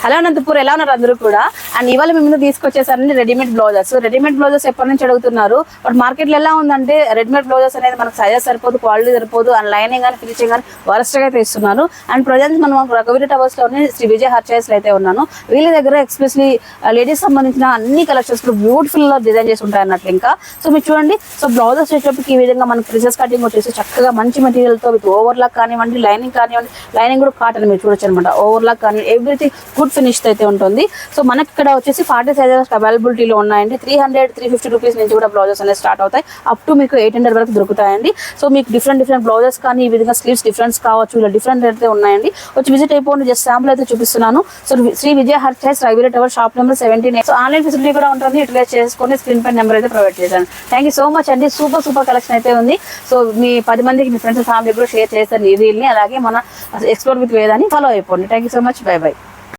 Hello Anantapur, ఎలా ఉన్నారు అందరూ కూడా? అండ్ ఇవాళ మీ ముందు తీసుకొచ్చేసారండి రెడీమేడ్ బ్లౌజెస్. రెడీమేడ్ బ్లౌజెస్ ఎప్పటి నుంచి అడుగుతున్నారు, బట్ మార్కెట్లో ఎలా ఉందంటే రెడీమేడ్ బ్లౌజెస్ అనేది మనకు సైజెస్ సరిపోదు, క్వాలిటీ సరిపోదు, అండ్ లైనింగ్ కానీ ఫినిషింగ్ కానీ వరస్ట్గా అయితే ఇస్తున్నారు. అండ్ ప్రజెంట్ మనం రఘువీర టవర్స్లోనే శ్రీ విజయ్ హర్చైస్లో అయితే ఉన్నాను. వీళ్ళ దగ్గర ఎక్స్పెషలీ లేడీస్ సంబంధించిన అన్ని కలెక్షన్స్ బ్యూటిఫుల్ డిజైన్ చేసి ఉంటాయి అన్నట్లు. ఇంకా సో మీరు చూడండి, సో బ్లౌజెస్ వచ్చేటప్పటికి ఈ విధంగా మనకి ప్రిసెస్ కటింగ్ వచ్చేసి చక్కగా మంచి మెటీరియల్తో విత్ ఓవర్లాక్ కానివ్వండి, లైనింగ్ కానివ్వండి, లైనింగ్ కూడా కాటన్ మీరు చూడొచ్చు అనమాట. ఓవర్లాక్ కానీ ఎవ్రీథింగ్ గుడ్ ఫినిష్ అయితే ఉంటుంది. సో మనకి ఇక్కడ వచ్చేసి 40 సైజెస్ అవైలబిలిటీలో ఉన్నాయండి. 300-350 రూపీస్ నుంచి కూడా బ్లౌజెస్ అనేది స్టార్ట్ అవుతాయి. అప్ టు మీకు 800 వరకు దొరుకుతాయండి. సో మీకు డిఫరెంట్ బ్లౌజెస్ కానీ ఈ విధంగా స్లీవ్స్ డిఫరెన్స్ కావచ్చు, ఇలా డిఫరెంట్ అయితే ఉన్నాయండి. వచ్చి విజిట్ అయిపోండి. జస్ట్ శాంపుల్ అయితే చూపిస్తున్నాను. సో శ్రీ విజయ్ హర్చైస్ రఘువీర tower shop number 17. So online facility కూడా ఉంటుంది. యూటిలైజ్ చేసుకొని స్క్రీన్ పై నెంబర్ అయితే ప్రొవైడ్ చేశాను. థ్యాంక్ యూ సో మచ్ అండి. సూపర్ కలెక్షన్ అయితే ఉంది. సో మీ 10 మందికి మీ ఫ్రెండ్స్ ఫ్యామిలీ కూడా షేర్ చేస్తారు ఈ రీల్ని. అలాగే మన ఎక్స్ప్లోర్ విత్ వేదాన్ని ఫాలో అయిపోండి. Thank you so much. By.